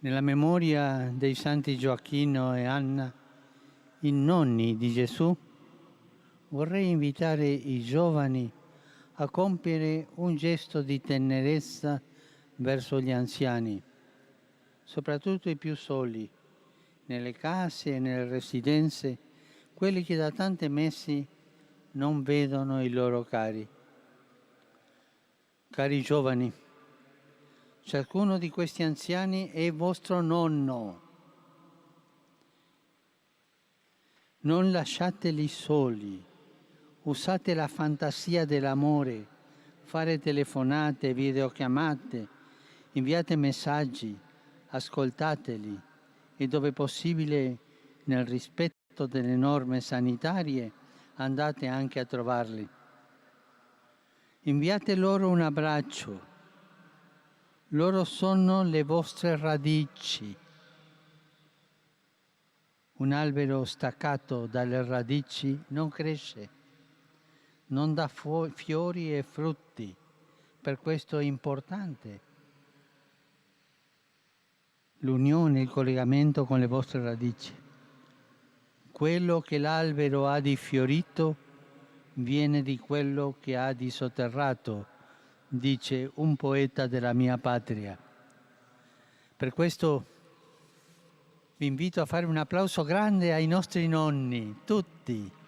Nella memoria dei santi Gioacchino e Anna, i nonni di Gesù, vorrei invitare i giovani a compiere un gesto di tenerezza verso gli anziani, soprattutto i più soli, nelle case e nelle residenze, quelli che da tanti mesi non vedono i loro cari. Cari giovani, ciascuno di questi anziani è vostro nonno. Non lasciateli soli, usate la fantasia dell'amore, fare telefonate, videochiamate, inviate messaggi, ascoltateli e dove possibile, nel rispetto delle norme sanitarie, andate anche a trovarli. Inviate loro un abbraccio. Loro sono le vostre radici. Un albero staccato dalle radici non cresce, non dà fiori e frutti. Per questo è importante l'unione, il collegamento con le vostre radici. Quello che l'albero ha di fiorito viene di quello che ha di sotterrato, dice un poeta della mia patria. Per questo vi invito a fare un applauso grande ai nostri nonni, tutti.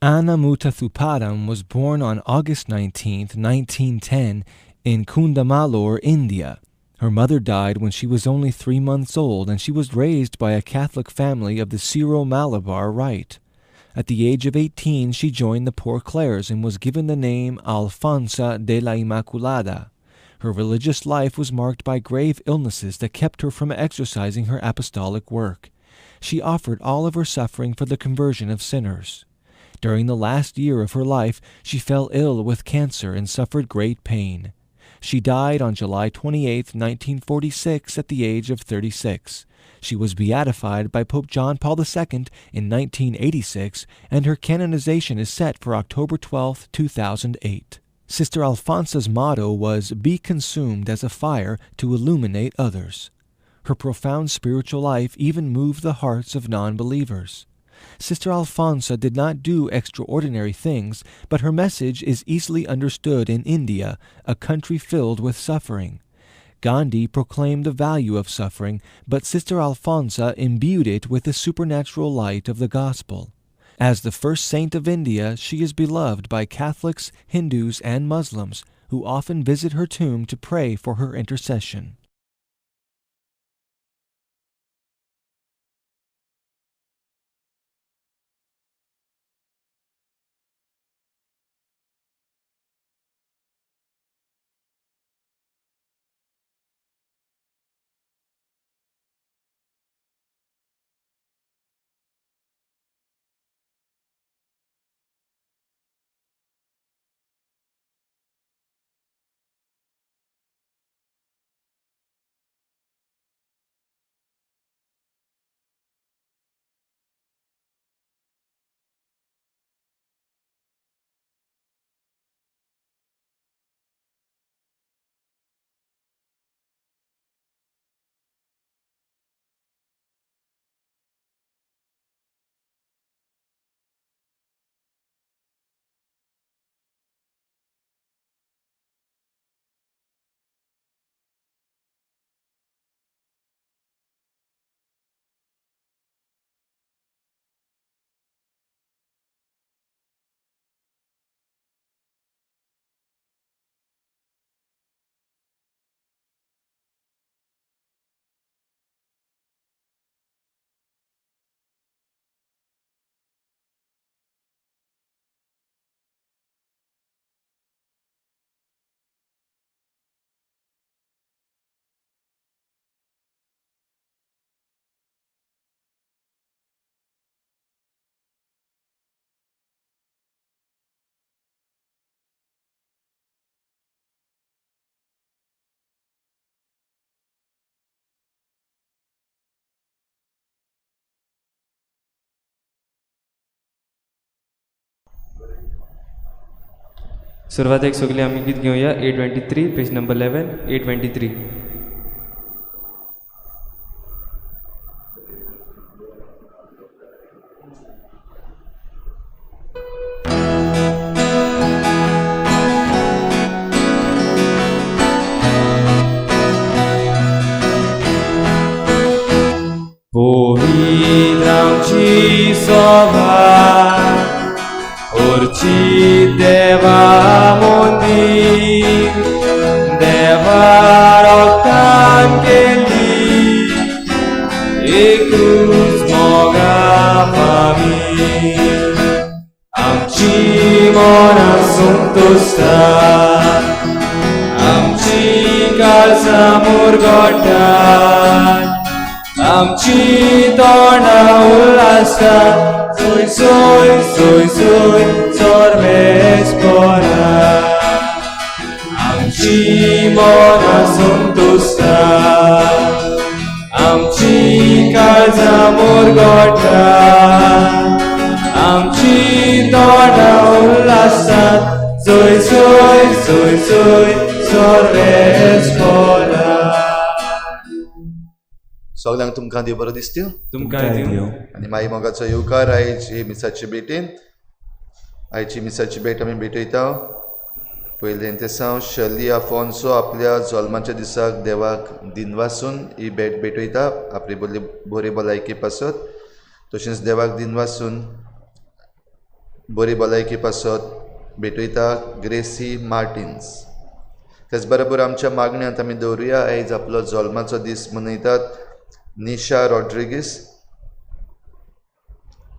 Anna Muttathupadam was born on August 19, 1910, in Kundamalur, India. Her mother died when she was only 3 months old, and she was raised by a Catholic family of the Syro-Malabar Rite. At the age of 18, she joined the Poor Clares and was given the name Alfonsa de la Immaculada. Her religious life was marked by grave illnesses that kept her from exercising her apostolic work. She offered all of her suffering for the conversion of sinners. During the last year of her life, she fell ill with cancer and suffered great pain. She died on July 28, 1946, at the age of 36. She was beatified by Pope John Paul II in 1986, and her canonization is set for October 12, 2008. Sister Alfonsa's motto was, "Be consumed as a fire to illuminate others." Her profound spiritual life even moved the hearts of non-believers. Sister Alfonsa did not do extraordinary things, but her message is easily understood in India, a country filled with suffering. Gandhi proclaimed the value of suffering, but Sister Alfonsa imbued it with the supernatural light of the gospel. As the first saint of India, she is beloved by Catholics, Hindus, and Muslims, who often visit her tomb to pray for her intercession. सुरवातेक सगळी आमी गीत घेवया 823 page number 11 823. Powiadam-ci słowa, urci Deva mondir, Deva roctangeli, I cruz moga famir. Amci mona suntusta, amci calza murgotat, आमची तोंडा उल्हासात सोय सोय सोय सोय सोर्वेस पोरा आमची मोना संतुस्तात आमची काळजां मुरगोटात आमची तोंडा उल्हासात सोय सोय सोय सोय सोर्वेस पोरा. सगळ्यांक तुमकां देव बरो दिसता तुमकां दिवं. आनी माई मोगाचो येवकार आयची मिसाची भेटेन आयची मिसाची भेट आमी भेटयता. पयलें ते सावन शर्ली आफोन्सो आपल्या जल्माच्या दिसाक देवाक दिनवासून ही भेट भेटयता आपली बरी भलायकी पासत. तशेंच देवाक दिनवासून बरी भलायकी पासत भेटयता ग्रेसी मार्टिन्स. तेच बरोबर आमच्या मागण्यांत आमी दवरुया. आयज आपलो जल्माचो दीस मनयतात निशा रॉड्रिगीस.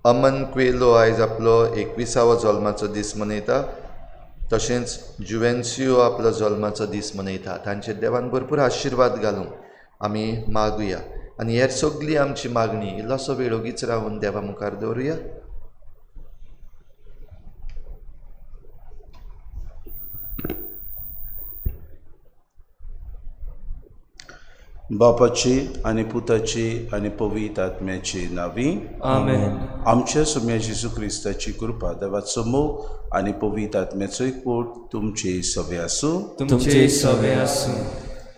अमन क्वेलो आयज आपलो 21वा जल्माचो दीस मनयता. तशेंच जुवेन्सियो आपलो जल्माचो दीस मनयता. तांचे देवान भरपूर आशिर्वाद घालूंक आमी मागुया आनी हेर सगळी आमची मागणी इल्लोसो वेळ ओगीच रावन देवा मुखार दवरुया. बापाची आनी पुताची आनी पवित्र आत्म्याची नावी आमेन. आमच्या सुम्या जेजू क्रिस्ताची कृपा देवाचो मोग आनी पवित्र आत्म्याचो एकवट तुमची सवे आसूं. तुमचे सवे आसूं.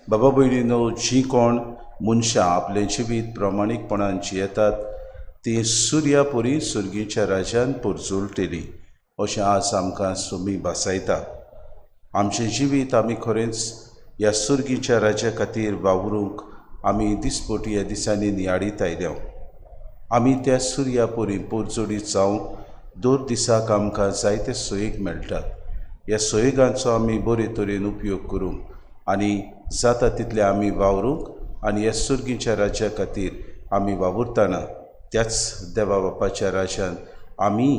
बाबा भयणीनो, जी कोण मनशां आपलें जिवीत प्रामाणीकपणान जियेतात ती सुर्या परी सुर्गीच्या राजान परजोळटली अशें आज आमकां सुमी भासायता. आमचें जिवीत आमी खरेंच ह्या सुर्गीच्या राजा खातीर वावरूंक आमी दिसपटी ह्या दिसांनी नियाळीत आयल्या. आमी त्या सुर्या परी परजोडीत जावंक दर दिसाक आमकां जायते सोयेक मेळटात. ह्या सोयेगांचो आमी बरे तरेन उपयोग करूंक आनी जाता तितले आमी वावरूंक आनी ह्या सुर्गीच्या राजा खातीर आमी वावुरतना त्याच देवा बापाच्या राजान आमी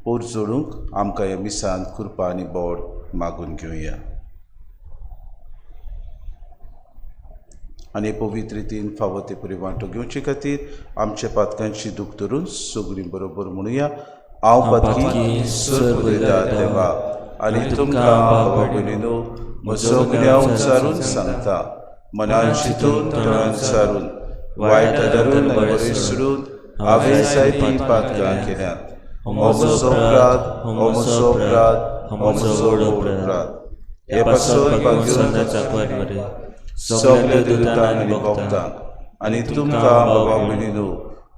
परजोडूंक आमकां ह्या मिसान कृपा आनी बोड मागून घेवया. आनी पवित्र रितीन फावो ते परी वांटो घेवचे खातीर आमच्या पातकांची दूख धरून सगळीं बरोबर म्हणुया. हांव पातकी सर्वदा देवा आनी तुमकां बाबा भयणीनो म्हजो गुन्यांव उचारून सांगता. मनान चिंतून तोंडान सारून वायट धरून बरें सोडून हांवें जायतीं पातकां केल्यात. हो म्हजो अपराध, हो म्हजो अपराध, हो म्हजो व्हड अपराध. हे पासून सगळ्या दुतांक आनी भक्तांक आनी तुमकां बाबा भयणीनो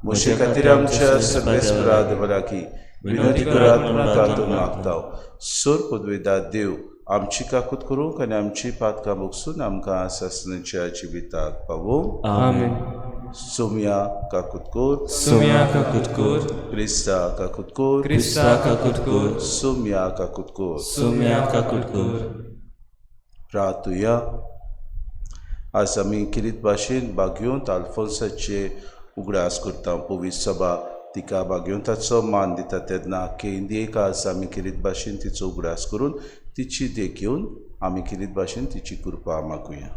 म्हजे खातीर आमच्या सगळ्या स्पराध भलाकी विनंती करात म्हूण तातूंत मागता. सोर पदवेदार देव आमची काकूत करूंक आनी आमची पातकां भोगसून आमकां सासणाच्या जिविताक पावोवंक. आमेन. सोम्या काकूत कोर, सोम्या काकूत कोर, क्रिस्ता काकूत कोर, क्रिस्ता काकूत कोर, सोम्या काकूत कोर. सोम्या काकूत कोर. प्रार्थुया. आज आमी किरीत भाशेन बागयोंत आल्फोन्साचे उगडास करता. पवित्र सभा तिका बागयोंताचो मान दिता तेन्ना आख्खे इंडियेक आज आमी किरीत भाशेन तिचो उगडास करून तिची देख घेवन आमी किरीत भाशेन तिची कृपा मागुया.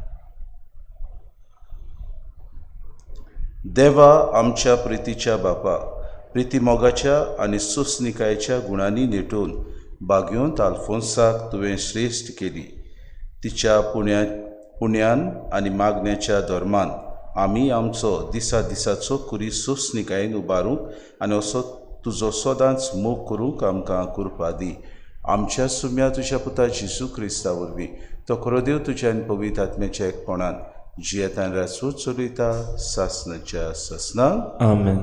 देवा आमच्या प्रितीच्या बापा, प्रिती मोगाच्या आनी सुस्निकायेच्या गुणांनी नेटून बागयोंत आल्फोन्साक तुवें श्रेश्ठ केली. तिच्या पुण्यान आनी मागण्याच्या धर्मान आमी आमचो दिसा दिसाचो कुरी सुस्निकायेन उबारूंक आनी असो तुजो सदांच मोग करूंक आमकां कृपा दी. आमच्या सुम्या तुज्या पुता जेजू क्रिस्ता वरवीं तो खरो देव तुज्या आनी पवित्र आत्म्याच्या एकपणान जियेता आनी रासूच चलयता सासणाच्या सासणाक आमेन.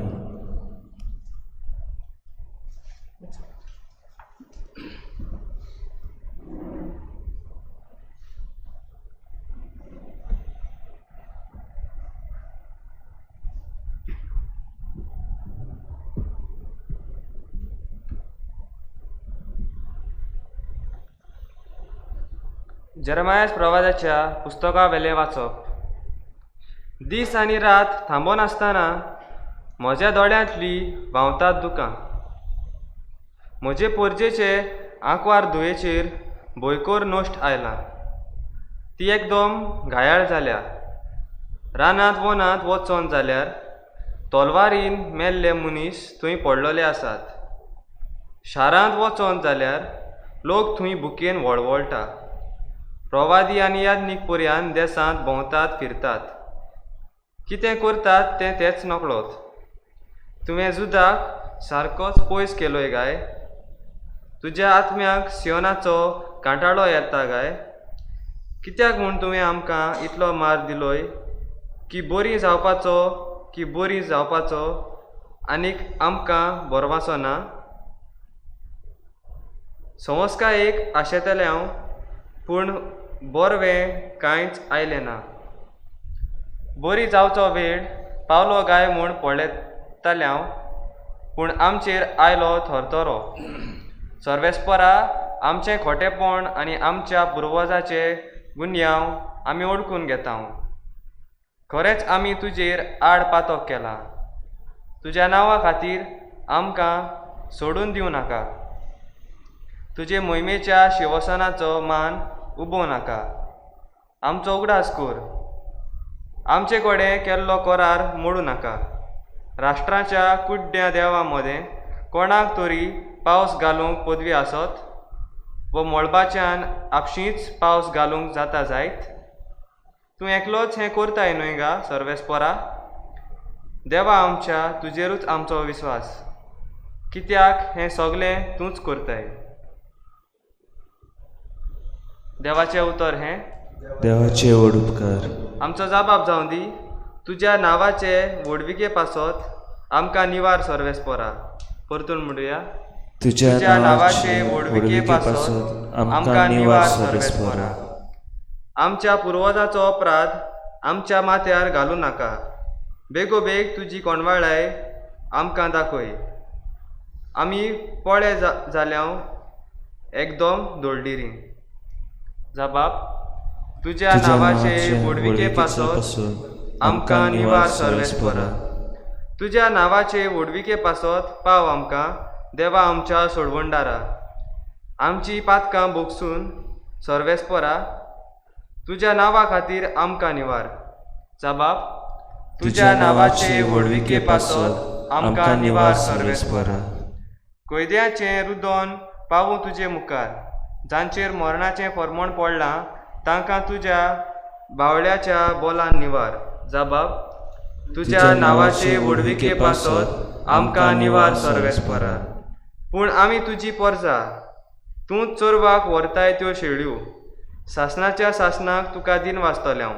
जेरेमायास प्रवादाच्या पुस्तका वेले वाचप. दीस आनी रात थांबोन आसतना म्हज्या दोळ्यांतली व्हांवतात दुकां. म्हजे पोरजेचे आंकवार धुयेचेर भोयकोर नोश्ट आयला. ती एकदम घायाळ जाल्या. रानांत वनांत वचोन जाल्यार तलवारीन मेल्ले मनीस थंय पडलेले आसात. शारांत वचोन जाल्यार लोक थंय भुकेन वळवळटा. प्रवादी आनी याज्ञीक पर्यान देसांत भोंवतात फिरतात. कितें करतात तेच नकळोत. तुवें जुदाक सारकोच पयस केलोय गाय? तुज्या आत्म्याक सियोनाचो कांटाळो येता गाय? कित्याक म्हूण तुवें आमकां इतलो मार दिलोय की बरी जावपाचो आनीक आमकां बरवाचो ना? संवस्कायेक आशेतले हांव, पूण बरवें कांयच आयलें ना. बरी जावचो वेळ पावलो गाय म्हूण पळयताले हांव, पूण आमचेर आयलो थरथरो. सर्वेस्परा आमचें खोटेपण आनी आमच्या पुर्वजाचे गुन्यांव आमी ओळखून घेता. खरेंच आमी तुजेर आड पातक केला. तुज्या नांवा खातीर आमकां सोडून दिवं नाका. तुजे मोहिमेच्या शिवसनाचो मान उबो नाका. आमचो उगडास कर. आमचे कडेन केल्लो करार मोडूं नाका. राष्ट्राच्या कुड्ड्या देवा मदें कोणाक तरी पावस घालूंक पदवी आसत व मळबाच्यान आपशींच पावस घालूंक जाता जायत? तूं एकलोच हें करताय न्हय गा सर्वेस्परा? देवा आमच्या तुजेरूच आमचो विस्वास. कित्याक हें सगळें तूंच करताय. देवाचें उतर हें देवाचे व्हड उपकार. आमचो जबाब जावं दी. तुज्या नांवाचे व्हडविके पासत आमकां निवार सर्वेस्परा. परतून म्हणुया. तुज्या नांवाचे व्हडविके पासत आमकां निवार सर्वेस्परा. आमच्या पुर्वजाचो अपराध आमच्या माथ्यार घालूं नाका. बेगोबेग तुजी कोणवाळाय आमकां दाखय. आमी पळे जाल्याव एकदम दोळडिरी. जबाब. तुज्या नांवाचे व्हडविके पासत आमकां निवार सर्वेस्परा. तुज्या नांवाचे व्हडविके पासत पाव आमकां देवा आमच्या सोडवणदारा. आमची पातकां भोगसून सर्वेस्परा तुज्या नांवा खातीर आमकां निवार. जबाब. तुज्या नांवाचे व्हडविके पासत आमकां निवार सर्वेस्परा. कैद्याचें रुदन पावूं तुजे मुखार. जांचेर मरणाचें फर्मोण पडलां तांकां तुज्या बावळ्याच्या बोलान निवार. जबाब. तुज्या नांवाचे व्हडविके पासत आमकां निवार सर्वेस्परा. पूण आमी तुजी परजा. तूंच चोरवाक व्हरताय त्यो शेळयो. सासणाच्या सासणाक तुका दिन वाचतले हांव.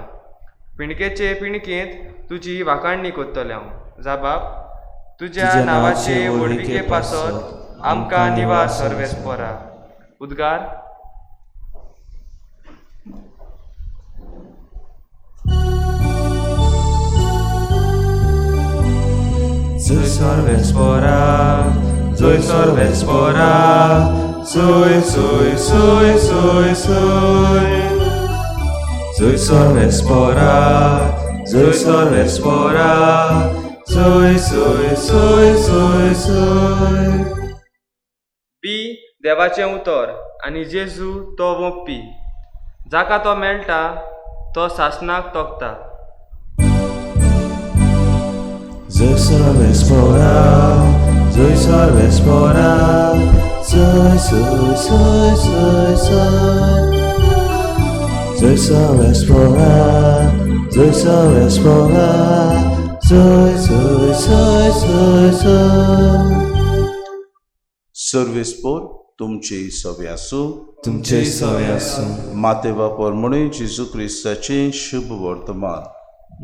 पिणकेचे पिणकेंत तुजी वाखाणणी कोत्तले हांव. जबाब. तुज्या नांवाचे व्हडविके पासत आमकां निवार सर्वेस्परा. उद्गार. Zoi Sorvespora, Zoi Sorvespora, Zoi, Zoi, Zoi, Zoi, Zoi. Zoi Sorvespora, Zoi Sorvespora, Zoi, Zoi, Zoi, Zoi, Zoi. बी देवाचें उतर आनी जेजू तो वोंकपी. जाका तो मेळटा तो सासणाक तोखता. Zoi Sorvespora, Zoi Sorvespora, Zoi, Zoi, Zoi, Zoi, Zoi. Zoi Sorvespora, Zoi Sorvespora, Zoi, Zoi, Zoi, Zoi, Zoi. सर्वेस्पोर तुमचे सवे आसूं. तुमचे सवे आसूं. मातेवा पोरमणे जेजू क्रिस्ताचें शुभ वर्तमान.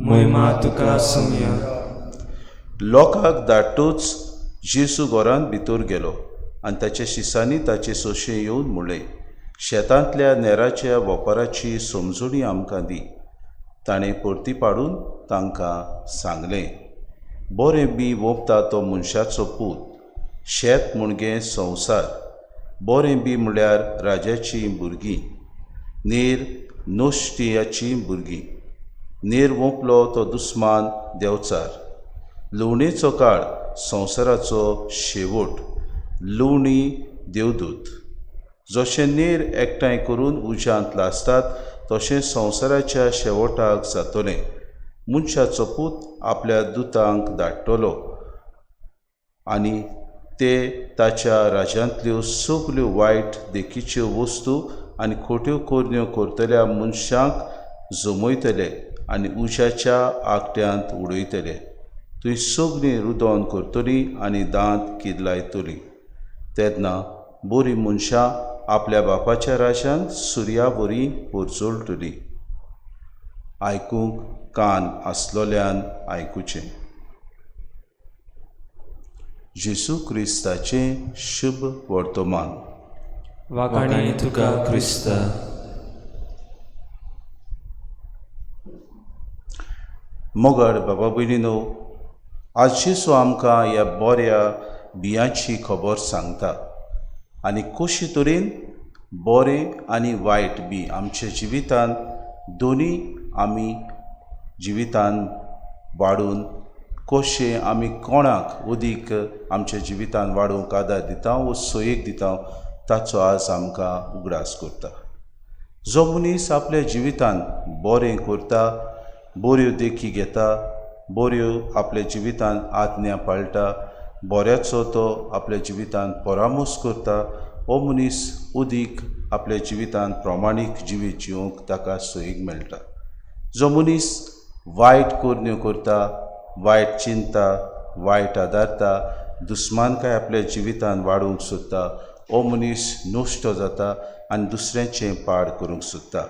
महिमा तुका आसूं. लोकांक धाडटूच जेजू घरांत भितर गेलो आनी ताच्या शिसांनी ताचे सोशे येवन म्हणलें, शेतांतल्या नेराच्या वेपाराची समजुणी आमकां दी. ताणें परती पाडून तांकां सांगलें, बरें बी वोपता तो मनशाचो पूत. शेत म्हणजे संवसार. बरें बी म्हळ्यार राजाचीं भुरगीं, नेर नोश्टियाचीं भुरगीं. नेर वोंपलो तो दुस्मान देंवचार. लुवणेचो काळ संवसाराचो शेवट. लुवणी देवदूत. जशें नेर एकठांय करून उज्यांत लासतात तशें संवसाराच्या शेवटाक जातलें. मनशाचो पूत आपल्या दुतांक धाडटलो आनी ते ताच्या राज्यांतल्यो सगल्यो वायट देखीच्यो वस्तू आनी खोट्यो कोरण्यो करतल्या मनशांक जमयतले आनी उज्याच्या आगट्यांत उडयतले. थंय सगळीं रुदोन करतलीं आनी दांत किदलायतलीं. तेन्ना बरीं मनशां आपल्या बापाच्या राज्यांत सुर्या बरीं पोरजोळटलीं. आयकूंक कान आसलोल्यान आयकुचें. जेजू क्रिस्ताचें शुभ वर्तमान. वाखाणी तुका क्रिस्त. मोगड बाबा भयणीनो, आज जेजू आमकां ह्या बऱ्या बियांची खबर सांगता आनी कशे तरेन बरें आनी वायट बी आमच्या जिवितांत दोनी आमी जिवितांत वाडून कशें आमी कोणाक अदीक आमच्या जिवितांत वाडूंक आदार दिता वो सोयेक दिता ताचो आज आमकां उगडास करता. जो मनीस आपल्या जिवितांत बरें करता, बऱ्यो देखी घेता, बऱ्यो आपल्या जिवितांत आज्ञा पाळटा, बऱ्याचो तो आपल्या जिवितांत परामोस करता, हो मनीस अदीक आपल्या जिवितांत प्रामाणीक जिवीत जिवंक ताका सोयीक मेळटा. जो मनीस वायट कोरण्यो करता, वायट चिंता, वायट आदारता, दुस्मानकाय आपल्या जिवितांत वाडूंक सोदता, हो मनीस नश्ट जाता आनी दुसऱ्यांचें पाड करूंक सोदता.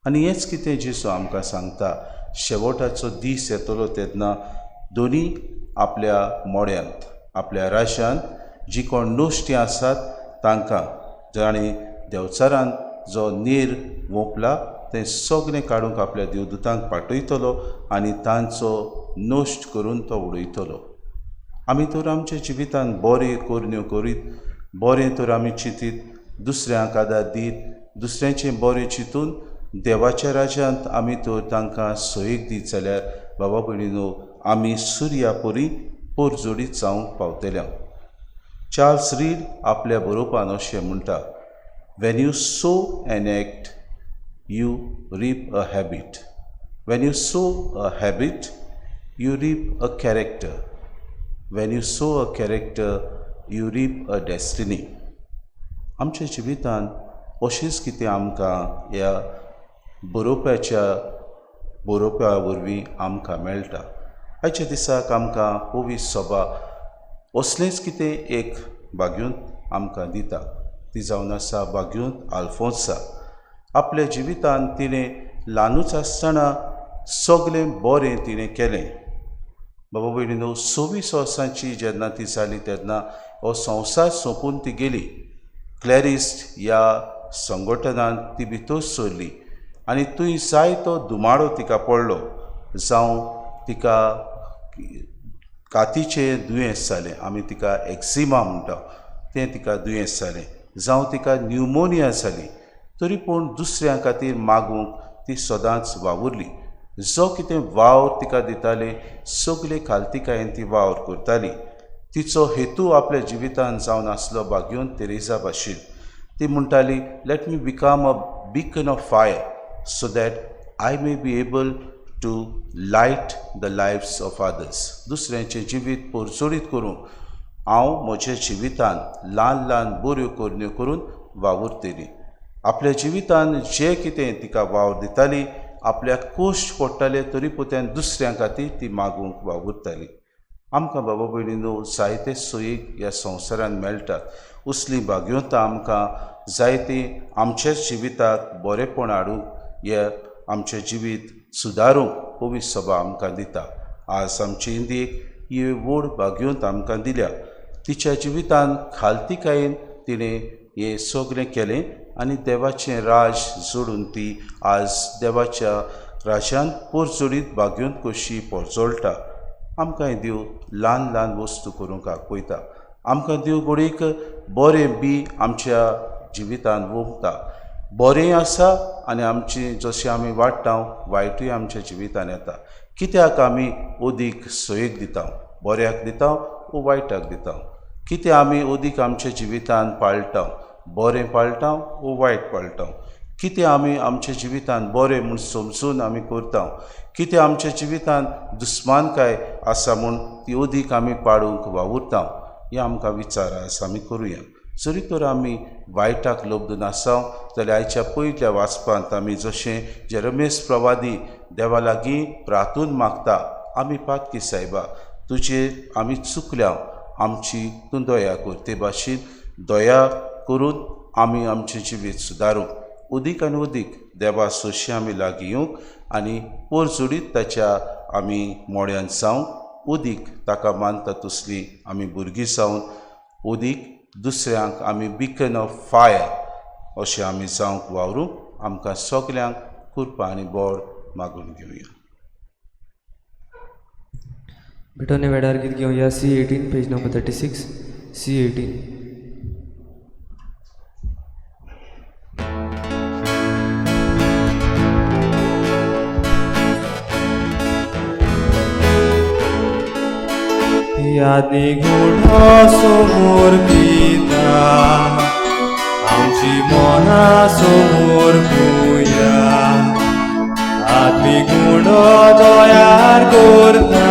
आनी हेंच कितें जेजू आमकां सांगता. शेवटाचो दीस येतलो तेन्ना दोनी आपल्या मोड्यांत, आपल्या राज्यांत जी कोण नश्टीं आसात तांकां जाणी देंवचारान जो नेर वोंपला तें सगळें काडूंक आपल्या देवदूतांक पाठयतलो आनी तांचो नश्ट करून तो उडयतलो. आमी तर आमच्या जिवितांत बरें कोरण्यो करीत, बरें तर आमी चिंतीत, दुसऱ्यांक आदार दीत, दुसऱ्यांचें बरें चिंतून देवाच्या राज्यांत आमी तर तांकां सोयेक दीत जाल्यार बाबा भयणीनो आमी सुर्या परी पोरजोडीत जावंक पावतल्या. चार्ल्स रीड आपल्या बरोवपान अशें म्हणटा, when you sow an act you reap a habit. When you sow a habit you reap a character. When you sow a character you reap a destiny. आमच्या जिवितांत अशेंच कितें आमकां ह्या बरोवप्या वरवीं आमकां मेळटा. आयच्या दिसाक आमकां पवीस सभा असलेंच कितें एक भाग्यूंत आमकां दिता. ती जावन आसा भाग्यूंत आल्फोन्सा. आपल्या जिवितांत तिणें ल्हानूच आसतना सगळें बरें तिणें केलें. बाबा भयणीनो 26 वर्सांची जेन्ना ती जाली तेन्ना हो संवसार सोंपून ती गेली. क्लॅरिस्ट ह्या संघटनांत ती भितर सरली आनी थंय जायतो दुमाडो तिका पडलो. जावं तिका कातीचें दुयेंस जालें, आमी तिका एक्झिमा म्हणटा तें तिका दुयेंस जालें. जावं तिका न्युमोनिया जाली. तरी पूण दुसऱ्यां खातीर मागूंक ती सदांच वावुरली. जो कितें वावर तिका दिताले सगळे खालतीकायेन ती वावर करताली. तिचो हेतू आपल्या जिवितांत जावन आसलो भाग्यून तेरेसा भाशेन. ती म्हणटाली, let me become a beacon of fire so that I may be able to light the lives of others. दुसऱ्यांचें जिवीत पोरचोडीत करूंक हांव म्हज्या जिवितांत ल्हान ल्हान बऱ्यो कोरण्यो करून वावुरतली. आपल्या जिवितांत जें कितें तिका वावर दिताली, आपल्याक कश्ट पडटाले तरी पुत्यान दुसऱ्यां खातीर ती मागूंक वावुरताली. आमकां बाबा भयणीनो जायते सोयीक ह्या संवसारांत मेळटात उसली भाग्योतां आमकां जायती आमच्या जिविताक बरेपण हाडूंक हे आमचें जिवीत सुदारूंक पवित्र सभा आमकां दिता. आज आमचे इंडियेक ही व्हड भाग्योत आमकां दिल्या. तिच्या जिवितान खालतीकायेन तिणें हें सगळें केलें आनी देवाचें राज जोडून ती आज देवाच्या राजान पोरजोडीत भाग्योत कशी पोरजोळटा. आमकां हें देव ल्हान ल्हान वस्तू करूंक आपयता. आमकां देव घडीक बरें बी आमच्या जिवितान वोमता. बरें आसा आनी आमची जशें आमी वाडटा वायटूय आमच्या जिवितान येता. कित्याक आमी ओदीक सोयेक दिता, बऱ्याक दिता वो वायटाक दिता. कितें आमी ओदीक आमच्या जिवितान पाळटा, बरें पाळटा वो वायट पाळटा. कितें आमी आमच्या जिवितान बरें म्हूण समजून आमी करता, कितें आमच्या जिवितान दुस्मानकाय आसा म्हूण ती ओदीक आमी पाडूंक वावुरता. हें आमकां विचार आज आमी करुया. जरी तर आमी वायटाक लोबून आसा जाल्यार आयच्या पयल्या वाचपांत आमी जशें जेरमेस प्रवादी देवा लागीं प्रार्थून मागता, आमी पातकी सायबा तुजेर आमी चुकल्या, आमची तूं दया कर. ते भाशेन दया करून आमी आमचें जिवीत सुदारूंक उदीक आनी उदीक देवा सोशी आमी लागीं येवंक आनी पोरजोडीत ताच्या आमी मोड्यान जावंक उदीक ताका मानता तसलीं आमी भुरगीं जावन उदीक दुसऱ्यांक आमी बिकन ऑफ फायर अशें आमी जावंक वावरूंक आमकां सगल्यांक कृपा आनी बोड मागून घेवया. भेटोने वेडार गीत घेवया C18 पेज नंबर 36 C18. यादी गुढा समोर पिता आमची मना समोर पुया आदमी गुण तयार करता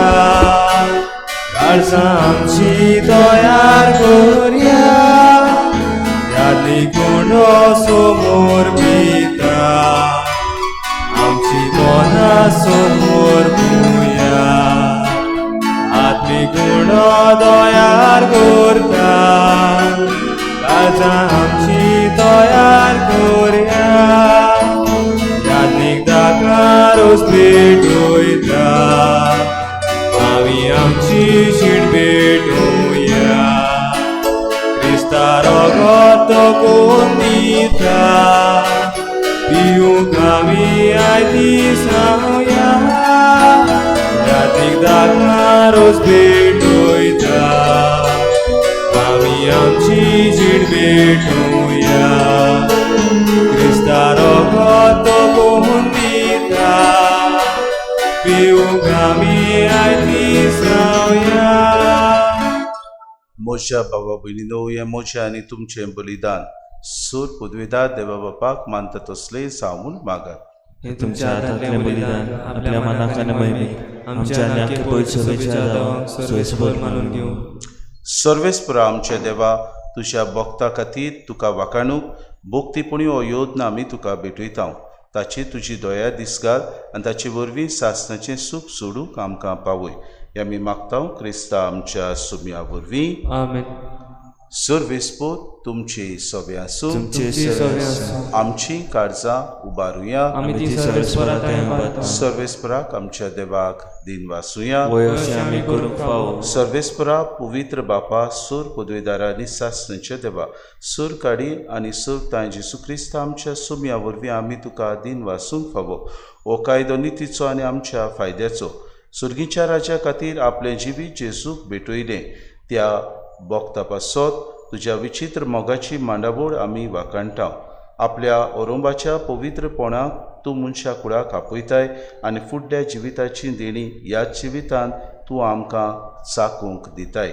काळजा आमची तयार करूया. यादी गुण समोर पिता आमची मना समोर पुया आत्मी गुण तयार करता काळजा आमची तयार करूया. यादीक दाकारोस भेटोयता आमी आमची शीण भेटोया. क्रिस्ता रगत कोण दिता पिवूंक आमी आयती सांगया. यादीक दाकारोस भेटोयता आमी आमची जीण भेटोया. क्रिस्ता रगत कोण दिता पिवूंक आमी आयती सांगया. म्हज्या बाबा भयणीनो हें म्हजें आनी तुमचें बलिदान सूर पदवेदार देवा बापाक मानता तसलें जावून मागात. हे तुमच्या हातांतलें बलिदान आपल्या मनाक आनी महिमेक आमच्या आनी पयस सभेच्या जावंक सोयीस्कर मानून घेवं. सर्वेस्परा आमच्या देवा तुज्या भक्ता खातीर तुका वाखाणूक भोक्तीपणी हो योजना आमी तुका भेटयता. ताची तुजी दया दिसगाल आनी ताचे वरवीं सासणाचें सूख सोडूंक आमकां पावय. हें आमी मागता क्रिस्ता आमच्या सुम्या वरवीं. आमेन. सर्वेस्पर तुमची सभे आसूं, आमची काळजां उबारुया. आमी ती सर्वेस्पराक सर्वेस्पराक आमच्या देवाक दिन वासुया. आमी करूंक फावो. सर्वेस्परा पवित्र बापा सूर पदवेदारांनी सासणेच्या देवा सूर काडी आनी सूर तां जेसू क्रिस्त आमच्या सुम्या वरवीं आमी तुका दिन वासूंक फावो. हो कायदो नितीचो आनी आमच्या फायद्याचो. सुर्गीच्या राजा खातीर आपलें जिवीत जेजूक भेटयलें त्या भक्ता पासत तुज्या विचित्र मोगाची मांडावळ आमी वाखाणटा. आपल्या औरंबाच्या पवित्रपणाक तूं मनशा कुळाक आपयताय आनी फुडल्या जिविताची देणी ह्याच जिवितान तूं आमकां चाकूंक दिताय.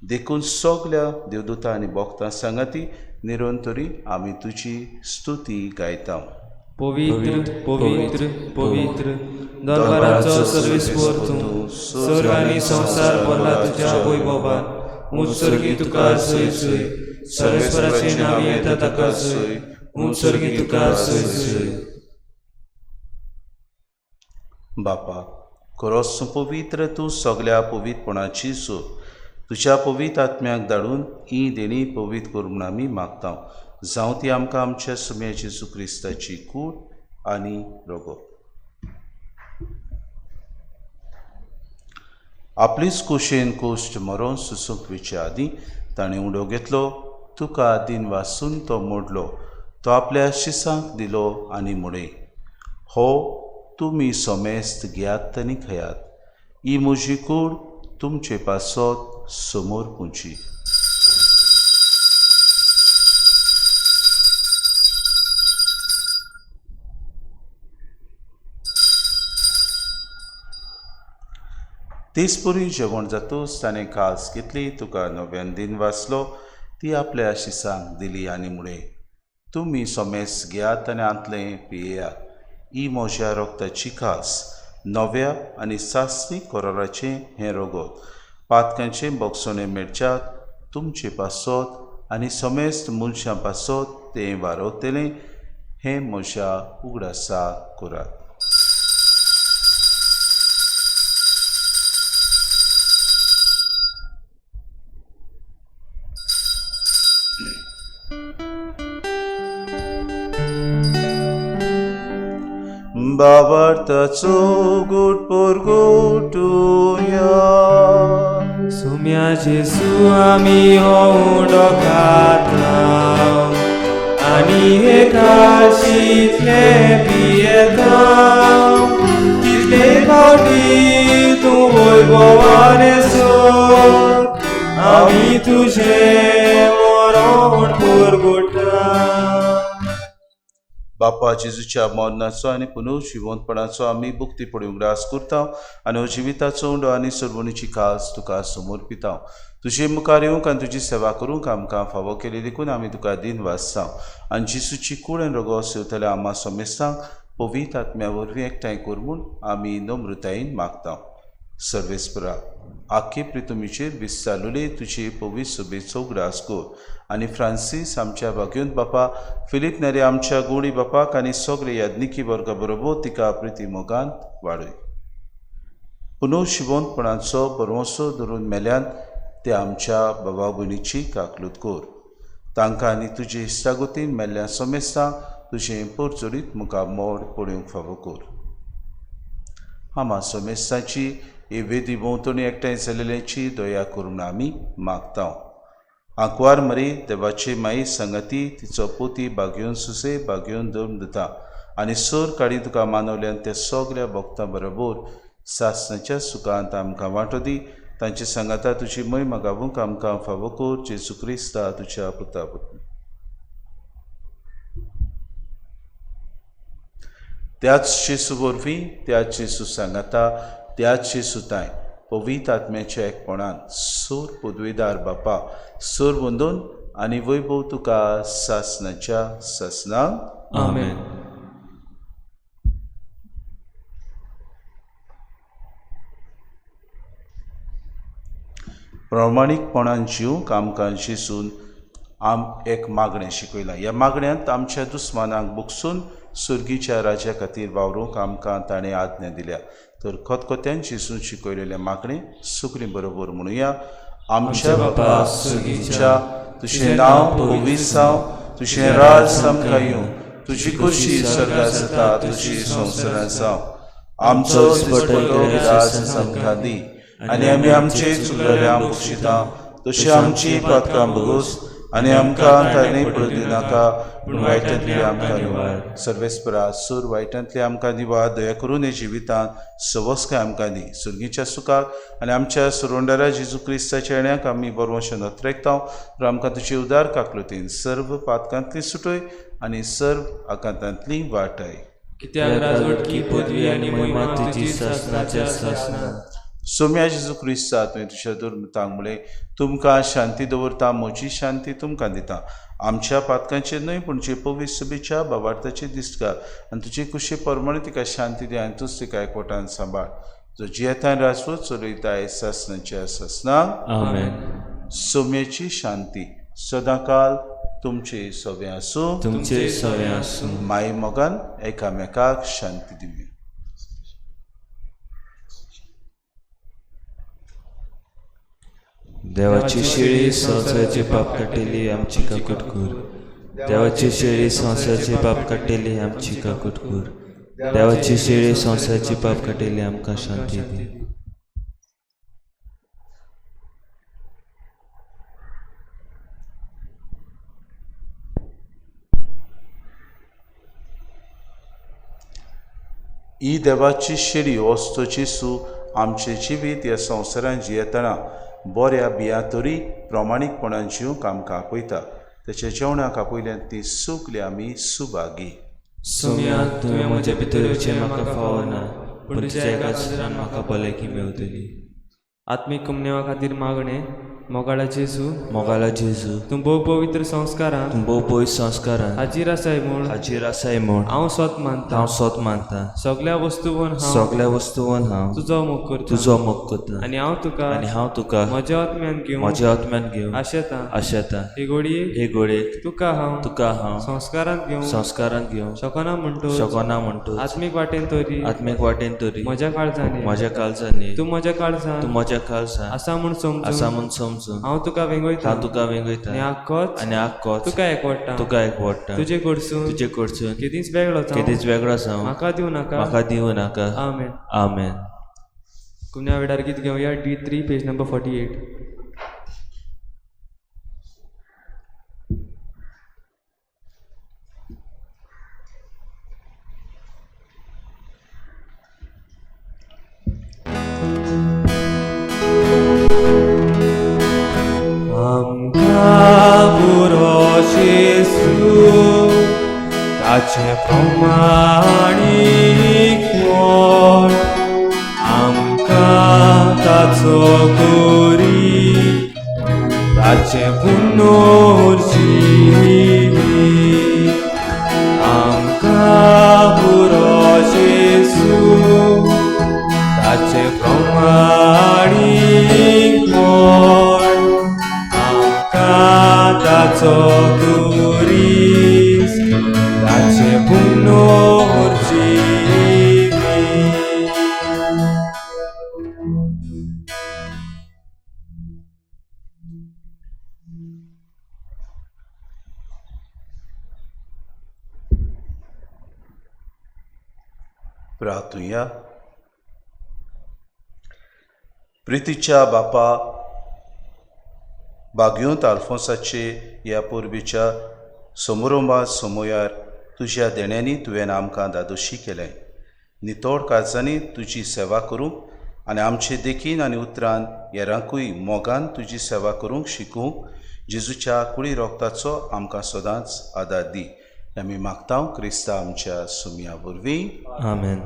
देखून सगल्या देवदूतां आनी भक्तां सांगाती निरंतरी आमी तुजी स्तुती गायता. पवित्र पवित्र पवित्र दरबाराचो सर्वेस्पर तूं स्वर्ग आनी संवसार भरला तुज्या वैभवान. उत्सर्गी तुका सय सय सर्वेस्पराचें नांव येता ताका सय. उत्सर्गी तुका सय सय. बापा खरोच पवित्र तूं सगळ्या पवित्रपणाची सूर तुज्या पवित्र आत्म्याक धाडून ही देणी पवित्र कर म्हूण आमी मागता जावं ती आमकां आमच्या सुम्या जेजू क्रिस्ताची कूड आनी रोगो. आपलीच कुशेन कोश्ट मरोन सुसूंक विचे आदीं ताणें उडो घेतलो, तुका दिन वासून तो मोडलो, तो आपल्या शिसांक दिलो आनी मुडे, हो तुमी सोमेस्त घेयात आनी खयात, ही म्हजी कूड तुमचे पासत समोर पुंची. तिसपुरी जेवण जातूच ताणें खास घेतली, तुका नव्यान दिन वाचलो, ती आपल्या शिसांक दिली आनी मुळे, तुमी सोमेस घेयात आनी आंतलें पियेयात, ही म्हज्या रोगताची खास, नव्या आनी सासरी कोराराचें हें रोगोत, पातकांचें बोगसोणें मेळच्यात तुमचे पासत आनी सोमेस्त मनशां पासत तें वारवतलें, हें म्हज्या उगडासा करात. बाबार्थाचो गोड परगोटुया. सुम्या जेजू आमी हो उंडो खाता आनी एकाशीतले पियेता, कितले फावटी तूं वैभवान येसो आमी तुजें मरण परगोटा. बापा जेजूच्या मरणाचो आनी पुनर्जिवंतपणाचो आमी भुक्ती पडूंक रास करता आनी हो जिविताचो उंडो आनी सरवणीची खास तुका समर्पिता. तुजे मुखार येवंक आनी तुजी सेवा करूंक आमकां फावो केली देखून आमी तुका दिन वाचता आनी जेजूची कूड आनी रोगो सेवतल्या आम्हा सोमेस्तांक पवित्र आत्म्या वरवीं एकठांय कर म्हूण आमी नम्रतायेन मागता. सर्वेस्परा आख्खे प्रितुमीचेर विस्तारलेले तुजे पवित्र सभेचो उगडास कर आनी फ्रांसीस आमच्या भाग्योंत बापा, फिलीप नेरे आमच्या गोडी बापाक आनी सगळे याज्ञिकी वर्गा बरोबर तिका प्रिती मोगांत वाडय. पुनर्जिवंतपणाचो बरवंसो धरून मेल्यान ते आमच्या बाबा भयणीची काकलूत कर. तांकां आनी तुजे इश्टागतीन मेल्ल्या सोमेस्तांक तुजें परजोरीत मुखार मोड पडूंक फावो कर. आम्हा सोमेस्ताची ही वेदी भोंवतणी एकठांय जालेल्याची दया करून आमी मागता. आंकवार मरी देवाची माई संगती तिचो पोती भाग्योन सुसे भाग्योन धर्म दिता आनी सोर काडी तुका मानवल्यान त्या सगळ्या भक्तां बरोबर सासणाच्या सुखांत आमकां वांटो दी. तांचे सांगाता तुजी महिमा गावूंक आमकां फावो कर, जेजू क्रिस्ता तुज्या पुता पुतणी. त्याच जेजू वरवीं, त्याच जेजू सांगाता, त्याच जेजूताय पवित्र आत्म्याच्या एकपणान सोर पदवीदार बापा, सोर वंदन आनी वैभव तुका सासणाच्या सासणांक. आमेन. प्रामाणीकपणान जिवंक आमकां जेजून एक मागणें शिकयलां. ह्या मागण्यांत आमच्या दुस्मानांक बुकसून सुर्गीच्या राज्या खातीर वावरूंक आमकां ताणें आज्ञा दिल्या. तर खतखत्यान जेजून शिकयलेलें मागणें सगळीं बरोबर म्हणुया. आमच्या बापा सुर्गीच्या, तुजें नांव पवित्र जावं, तुजें राज आमकां येवं, तुजी खोशी स्वर्गांत जाता तुजी संवसारांत जावं. आमचो दिसपट्टो राज आमकां दी आनी आमी आमचे चुकलेल्यांक बक्षिता, तशें आमची पातकां बगोस आनी आमकां तारणें पडूं दिनाका, पूण वायटांतली आमकां निवार. सर्वेस्परा सूर वायटांतली आमकां निवार, दया करून हे जिवितांत सवस्काय आमकां दी. सुर्गीच्या सुखाक आनी आमच्या सुरोंडारा जेजू क्रिस्ताच्या येण्याक आमी बरोवशें नत्रेकता. तर आमकां तुजे उदार काकलुतीन सर्व पातकांतली सुटय आनी सर्व आकांतांतली वाटाय. कित्याक राजवटकी पदवी आनी महिमा तुजी सासणाच्या सासणां. सोम्या जेजू क्रिस्ता तुवें तुज्या दुर्मतांक म्हळें, तुमकां शांती दवरता, म्हजी शांती तुमकां दिता. आमच्या पातकांचेर न्हय पूण जे पवित्र सभेच्या भावार्थाचेर दिसता आनी तुजे कुशी परमणे तिका शांती दी आनी तूंच तिका एकवटान सांबाळ. जो जियेतान राजवट चलयताय सासणाच्या सासणांक. आमेन. सोम्याची शांती सदांकाल तुमचे सवे आसूं. तुमचे सवे आसूं. माई मोगान एकामेकाक शांती दिवया. देवाची शेळी संवसाराचे पाप काटेली आमची काकुटकूर. देवाची शेळी संवसाराचे पाप काटेली आमची काकुटकूर. देवाची शेळी संवसाराचे पाप काटेली आमकां शांती दी. ही देवाची शेळी वस्तो जेसू आमचे जिवीत ह्या संवसारांत जियेतना बऱ्या बियातोरी प्रमाणीकपणान जिवंक आमकां आपयता. तेच्या जेवणाक आपयल्यान ती सुकली आमी सुभागी. सुम्या तुवें म्हज्या भितर येवचें म्हाका फावना, पूण तुज्या एका सुरान म्हाका भलायकी मेवतली. आत्मीक कुमनेवा खातीर मागणे मोगाळा जेजू, मोगाला जेजू, तूं भोव पवित्र संस्कारांत भोव पवित्र संस्कारांत हाजीर आसाय म्हूण हाजीर आसाय म्हूण हांव स्वत मानता. हांव स्वत मानता. सगळ्या वस्तूंवर हांव सगळ्या वस्तूंवर हांव तुजो मोग करता. तुजो मोग करता. आनी हांव तुका म्हज्या आत्म्यान घेवन म्हज्या आत्म्यान घेवन आशेता. आशेता. हे घडये हे घडयेक तुका हांव संस्कारांत घेवन शकना म्हणटो शकना म्हणटो आत्मीक वाटेन तरी आत्मीक वाटेन तरी म्हज्या काळजांनी तूं म्हज्या काळजांत म्हज्या काळजांत आसा म्हूण समजून हांव तुका वेंगयता. आनी आनी आख्खोच तुका एकवडटा. तुका एकवडटा. तुजे कडसून केदींच वेगळो जावं. केदीच वेगळो जावं म्हाका दिवं नाका. आमेन. आमेन. कुमन्या वेळार गीत घेवया D3 पेज नंबर 48. पुरो जेसू ताचे प्रमाणीकपण आमकां ताचो गोरी ताचे पुनर्जीवी आमकां पुरो जेसू ताचे प्रमाणीकपण ताचो गुरीस ताचे पुनर्जीवी प्रार्थुया. प्रितीच्या बापा बाग्योंत आल्फोन्साचे ह्या पोरबीच्या समोयार तुज्या देण्यांनी तुवें आमकां दादोशी केलें. नितोड काळजांनी तुजी सेवा करूंक आनी आमचे देखीन आनी उतरान हेरांकूय मोगान तुजी सेवा करूंक शिकूंक जेजूच्या कुळी रोगताचो आमकां सदांच आदार दी. आमी मागता क्रिस्ता आमच्या सुमया वरवीं. आमेन.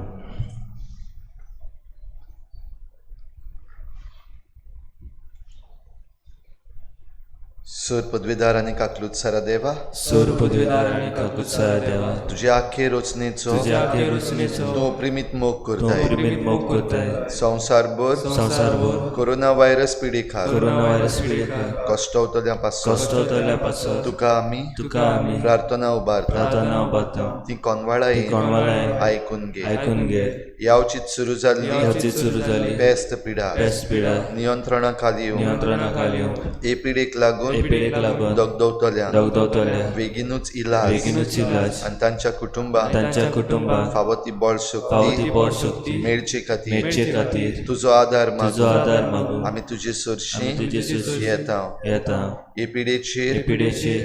सूर पदवीदार आनी काकलूतसारा देवा, सूर पदवीदार आनी काकूतसारा देवा, तुज्या आख्खे रचनेचो तूं प्रेमीत मोग करताय. संवसारभर कोरोना व्हायरस पिडेखार कश्टवतल्या पासून तुका आमी प्रार्थना उबारता. ती कोनवाळाय आयकून घे. यावचीत सुरू जाल्ली पेस्त पिडा नियंत्रणा खाली हे पिडेक लागून दगदवतल्या बेगीनूच इलाज आनी तांच्या कुटुंबाक फावो ती बळ शक्ती मेळचे खातीर तुजो आदार मागूं आमी तुजे सरशी येता. हे पिडेचेर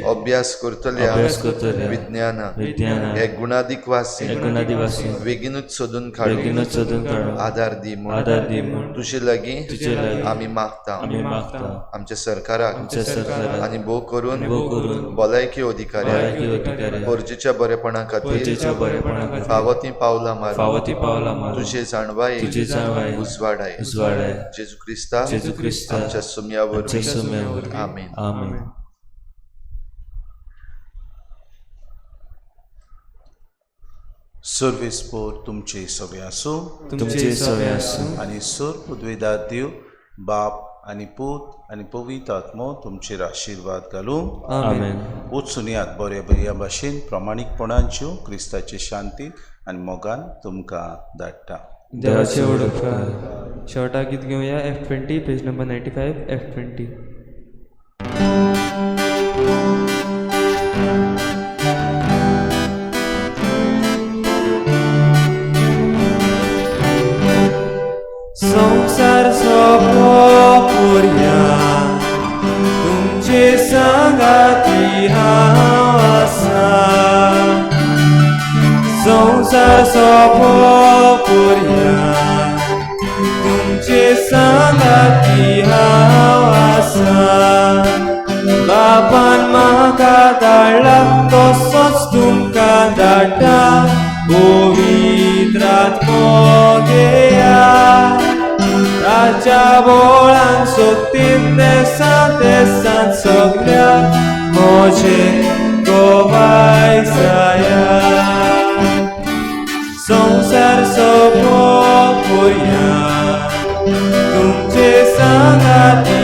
अभ्यास करतल्या विज्ञानाक हे गुणादीक वासी बेगीनूच सोदून काडून आदार दी म्हूण तुजे लागीं आमी मागता. आमच्या सरकाराक आनी भोव करून भलायकी अधिकाऱ्यांक गरजेच्या बरेपणा खातीर फावो ती पावलां मार. तुजे जाणवाये उजवाडाय. जेजू क्रिस्ता आमच्या सुमया वरवीं. आमेन. सर्वेस्पोर तुमचे सवे आसूं आनी सोर पदवीदार देव बाप आनी पूत आनी पवित्र आत्मो तुमचेर आशिर्वाद घालूं. आमेन. उत्सुनियात बऱ्या भाशेन प्रमाणीकपणान जिवंक क्रिस्ताचे शांती आनी मोगान तुमकां धाडटा. देवाचे उपकार. शेवटा गीत घेवया F20 पेज नंबर 95 F20. संसार सोपोपुर्या तुमचे संगाती हांव आसा संसार सोपोपुर्या तुमचे संगाती हांव आसा बापान म्हाका धाडला तसोच तुमकां धाडटा पवित्र आत्मो घेया ताच्या बोळान सोदतीन देसान सगळ्या म्हजे गोबाय जाया संसार सोपोपुर्या तुमचे संगाती